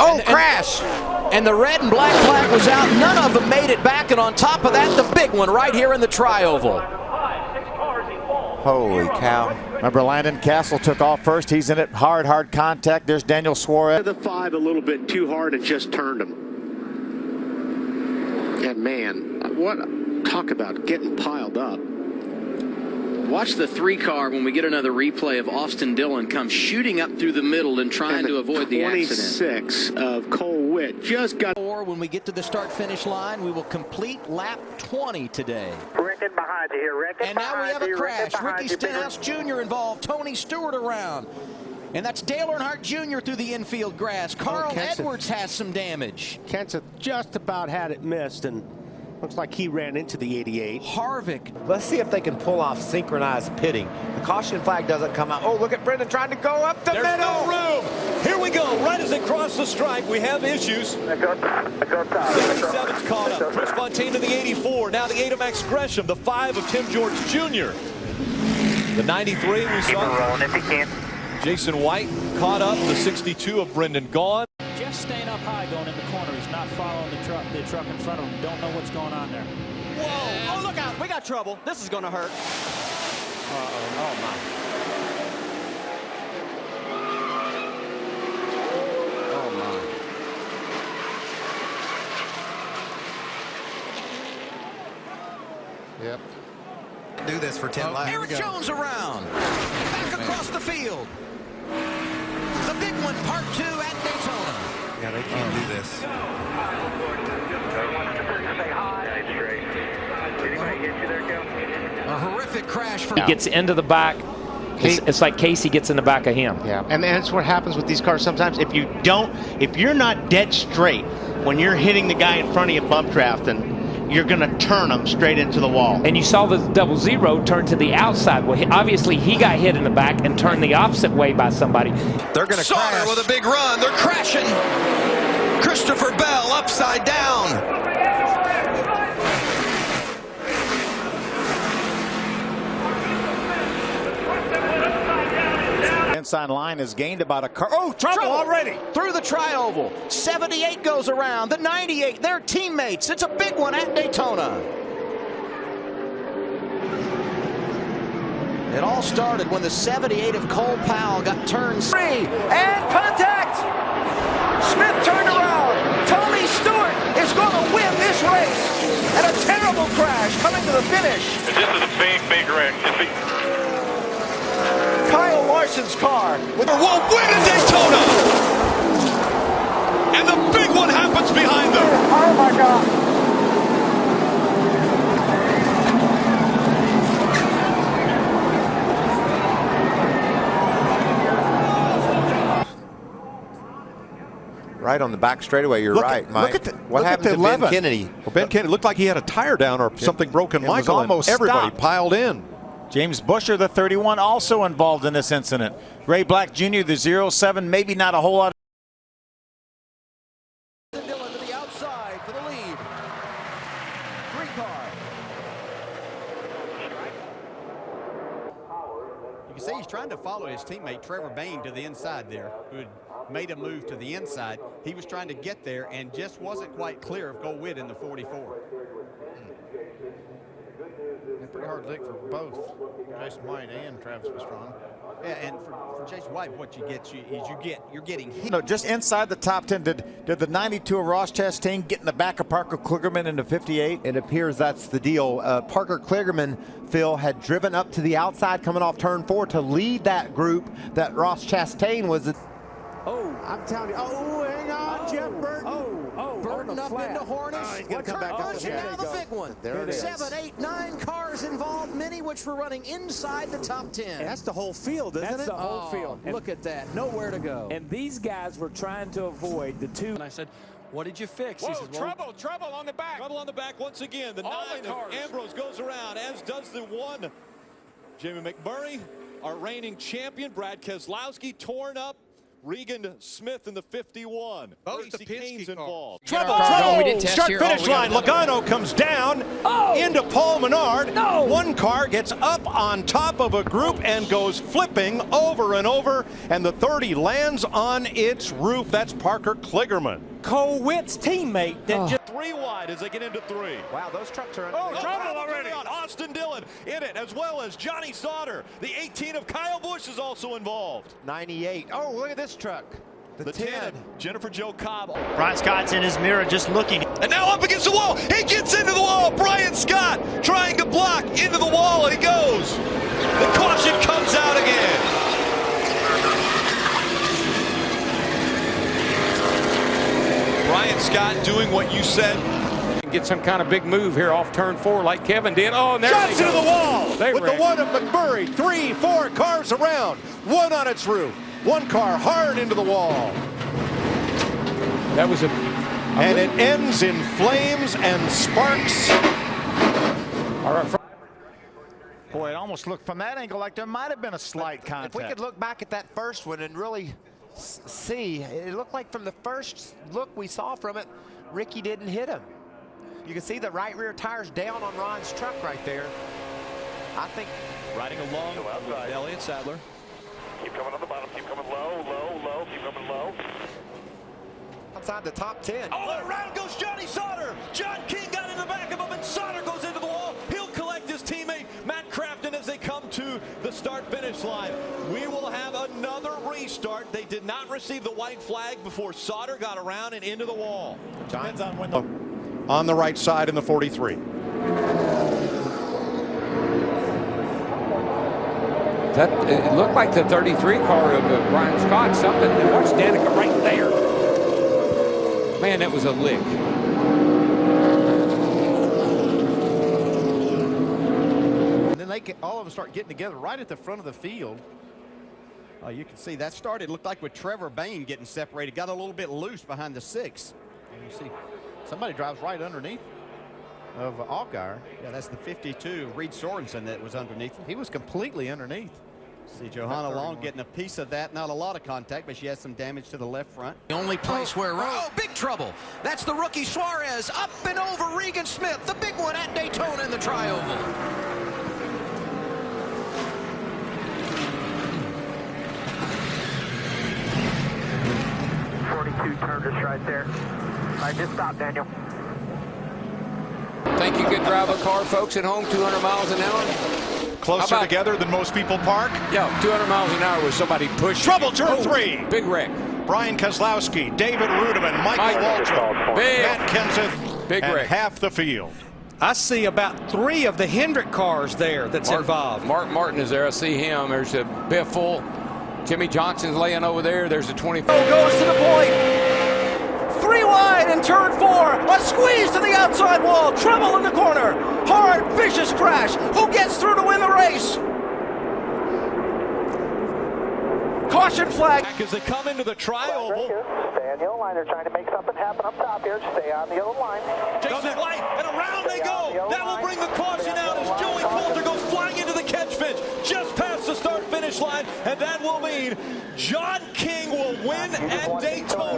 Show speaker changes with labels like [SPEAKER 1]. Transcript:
[SPEAKER 1] Oh, crash! And the red and black flag was out. None of them made it back, and on top of that, the big one right here in the tri-oval.
[SPEAKER 2] Holy cow. Remember, Landon Castle took off first. He's in it. Hard contact. There's Daniel Suarez.
[SPEAKER 3] The 5 a little bit too hard and just turned him. And man, talk about getting piled up.
[SPEAKER 4] Watch the 3 car when we get another replay of Austin Dillon come shooting up through the middle and trying to avoid the accident.
[SPEAKER 3] 26 of Cole Witt just got.
[SPEAKER 1] When we get to the start-finish line, we will complete lap 20 today.
[SPEAKER 5] Rickon behind you here, Rickon.
[SPEAKER 1] And now we have a crash. Ricky Stenhouse Jr. involved. Tony Stewart around. And that's Dale Earnhardt Jr. through the infield grass. Carl Edwards has some damage.
[SPEAKER 6] Kenseth just about had it missed, and looks like he ran into the 88.
[SPEAKER 1] Harvick.
[SPEAKER 2] Let's see if they can pull off synchronized pitting. The caution flag doesn't come out. Oh, look at Brendan trying to go up the middle.
[SPEAKER 7] There's no room. Here we go. Right as they cross the stripe, we have issues. 77's caught up. Chris Fontaine to the 84. Now the 8 of Max Gresham. The 5 of Tim George Jr. The 93 we
[SPEAKER 5] Keep
[SPEAKER 7] saw.
[SPEAKER 5] rolling if you can.
[SPEAKER 7] Jason White caught up. The 62 of Brendan Gaughan.
[SPEAKER 8] Just staying up high going in the corner. He's not following the truck in front of him. Don't know what's going on there.
[SPEAKER 9] Whoa! Oh, look out! We got trouble. This is going to hurt.
[SPEAKER 6] Oh, my.
[SPEAKER 9] Oh, my.
[SPEAKER 2] Yep.
[SPEAKER 1] Do this for 10 laps. Eric Jones around. Back across the field. The big one, part 2 at Daytona.
[SPEAKER 2] Yeah, they can't do this.
[SPEAKER 1] A horrific crash for.
[SPEAKER 10] He gets into the back. It's like Casey gets in the back of him.
[SPEAKER 6] Yeah, and that's what happens with these cars sometimes. If you're not dead straight when you're hitting the guy in front of you bump drafting, you're going to turn them straight into the wall.
[SPEAKER 10] And you saw the 00 turn to the outside. Well, obviously he got hit in the back and turned the opposite way by somebody.
[SPEAKER 1] They're going to crash.
[SPEAKER 11] with a big run. They're crashing. Christopher Bell upside down.
[SPEAKER 2] Inside line is gained about a car. Oh, trouble already.
[SPEAKER 1] Through the tri-oval. 78 goes around. The 98, they're teammates. It's a big one at Daytona. It all started when the 78 of Cole Powell got turned 3 and contact. Smith turned around. Tony Stewart is going to win this race. And a terrible crash coming to the finish.
[SPEAKER 12] This is a big wreck.
[SPEAKER 1] Kyle Larson's car
[SPEAKER 7] will win at Daytona. And the big one happens behind them.
[SPEAKER 5] Oh, my God.
[SPEAKER 2] Right on the back straightaway, you're right, Mike.
[SPEAKER 11] What happened to
[SPEAKER 2] 11?
[SPEAKER 11] Ben Kennedy?
[SPEAKER 7] Well, Ben Kennedy looked like he had a tire down or something broken, Michael, and everybody piled in.
[SPEAKER 2] James Busher, the 31, also involved in this incident. Ray Black Jr., the 07, maybe not a whole lot.
[SPEAKER 1] Dillon to the outside for the lead. 3 car.
[SPEAKER 9] You can see he's trying to follow his teammate Trevor Bayne to the inside there, who had made a move to the inside. He was trying to get there and just wasn't quite clear of Cole Witt in the 44.
[SPEAKER 6] Pretty hard lick for both Jason White and Travis Pastrana.
[SPEAKER 9] Yeah, and for Jason White, what you get you're getting hit.
[SPEAKER 2] No, just inside the top 10. Did the 92 of Ross Chastain get in the back of Parker Kligerman in the 58?
[SPEAKER 11] It appears that's the deal. Parker Kligerman, Phil, had driven up to the outside coming off turn 4 to lead that group that Ross Chastain was.
[SPEAKER 6] Oh, I'm telling you. Oh, hang on, Jeff Burton.
[SPEAKER 1] Burton up into Hornish.
[SPEAKER 6] He's going to come back up.
[SPEAKER 1] And now the big one.
[SPEAKER 6] There it is.
[SPEAKER 1] 7, 8, 9 cars involved, many which were running inside the top 10.
[SPEAKER 6] That's the whole field, isn't it?
[SPEAKER 8] That's the whole field.
[SPEAKER 1] Look at that. Nowhere to go.
[SPEAKER 8] And these guys were trying to avoid the 2.
[SPEAKER 9] And I said, what did you fix?
[SPEAKER 7] Whoa,
[SPEAKER 9] he says, well,
[SPEAKER 7] trouble on the back. Trouble on the back once again. The 9 of Ambrose goes around, as does the 1. Jimmy McMurray, our reigning champion. Brad Keselowski torn up. Regan Smith in the 51.
[SPEAKER 6] Both the
[SPEAKER 7] Kane's
[SPEAKER 6] Penske
[SPEAKER 7] involved.
[SPEAKER 2] Trouble!
[SPEAKER 13] Start finish line. Logano comes down into Paul Menard. One car gets up on top of a group and goes flipping over and over, and the 30 lands on its roof. That's Parker Kligerman.
[SPEAKER 8] Cole Witt's teammate that just
[SPEAKER 7] 3 wide as they get into 3.
[SPEAKER 11] Wow, those trucks are
[SPEAKER 7] Trouble already. Austin Dillon in it, as well as Johnny Sauter. The 18 of Kyle Busch is also involved.
[SPEAKER 11] 98. Oh, look at this truck. The 10.
[SPEAKER 7] Jennifer Jo Cobb.
[SPEAKER 2] Brian Scott's in his mirror just looking.
[SPEAKER 7] And now up against the wall. He gets into the wall. Brian Scott trying to block into the wall, and he goes. The caution comes out again. Brian Scott doing what you said.
[SPEAKER 10] Get some kind of big move here off turn 4 like Kevin did. Oh, and there
[SPEAKER 13] Shots
[SPEAKER 10] they
[SPEAKER 13] into
[SPEAKER 10] go.
[SPEAKER 13] the wall
[SPEAKER 10] They
[SPEAKER 13] with
[SPEAKER 10] wrecked.
[SPEAKER 13] the one of McMurray. 3, 4 cars around. One on its roof. One car hard into the wall.
[SPEAKER 10] That was
[SPEAKER 13] And it ends in flames and sparks.
[SPEAKER 10] all right.
[SPEAKER 2] Boy, it almost looked from that angle like there might have been a slight
[SPEAKER 11] If
[SPEAKER 2] contact.
[SPEAKER 11] we could look back at that first one and really see, it looked like from the first look we saw from it, Ricky didn't hit him. You can see the right rear tire's down on Ron's truck right there. I think
[SPEAKER 7] Riding along with Elliott Sadler.
[SPEAKER 12] Keep coming on the bottom. Keep coming low, low, low. Keep coming low.
[SPEAKER 11] outside the top 10.
[SPEAKER 7] Oh, and around goes Johnny Sauter. John King got in the back of him, and Sauter goes into the wall. He'll collect his teammate, Matt Crafton, as they come to the start-finish line. We will have another restart. They did not receive the white flag before Sauter got around and into the wall.
[SPEAKER 2] Depends on when the
[SPEAKER 13] on the right side in the 43.
[SPEAKER 10] It looked like the 33 car of Brian Scott, something. And watch Danica right there. Man, that was a lick.
[SPEAKER 9] And then they all of them start getting together right at the front of the field. You can see that started, looked like with Trevor Bain getting separated, got a little bit loose behind the 6. And you see somebody drives right underneath of Allgaier. Yeah, that's the 52, Reed Sorensen, that was underneath him. He was completely underneath. See Johanna Long getting a piece of that. Not a lot of contact, but she has some damage to the left front.
[SPEAKER 1] The only place where, big trouble. That's the rookie Suarez up and over Regan Smith, the big one at Daytona in the tri-oval.
[SPEAKER 5] Turned us right there. All right, just stop, Daniel.
[SPEAKER 10] Think you could drive a car, folks, at home 200 miles an hour?
[SPEAKER 13] Closer together than most people park.
[SPEAKER 10] Yeah, 200 miles an hour with somebody pushing.
[SPEAKER 13] Trouble, turn 3.
[SPEAKER 10] Big wreck.
[SPEAKER 13] Brian Kozlowski, David Rudeman, Michael Waltrip, Matt Kenseth,
[SPEAKER 10] Big
[SPEAKER 13] and
[SPEAKER 10] wreck.
[SPEAKER 13] half the field.
[SPEAKER 14] I see about 3 of the Hendrick cars there that's involved.
[SPEAKER 10] Mark Martin is there. I see him. There's a Biffle. Jimmy Johnson's laying over there. There's a 24.
[SPEAKER 1] Goes to the point. 3 wide in turn 4. A squeeze to the outside wall. Trouble in the corner. Hard, vicious crash. Who gets through to win the race? Caution flag.
[SPEAKER 7] As they come into the tri-oval.
[SPEAKER 5] Stay on the yellow line. They're trying to make something happen up top here. Stay on the yellow line.
[SPEAKER 7] Jason White, and around they go. That will bring the caution out as Joey Coulter goes flying into the catch fence just past the start-finish line, and that will mean John King will win at Daytona.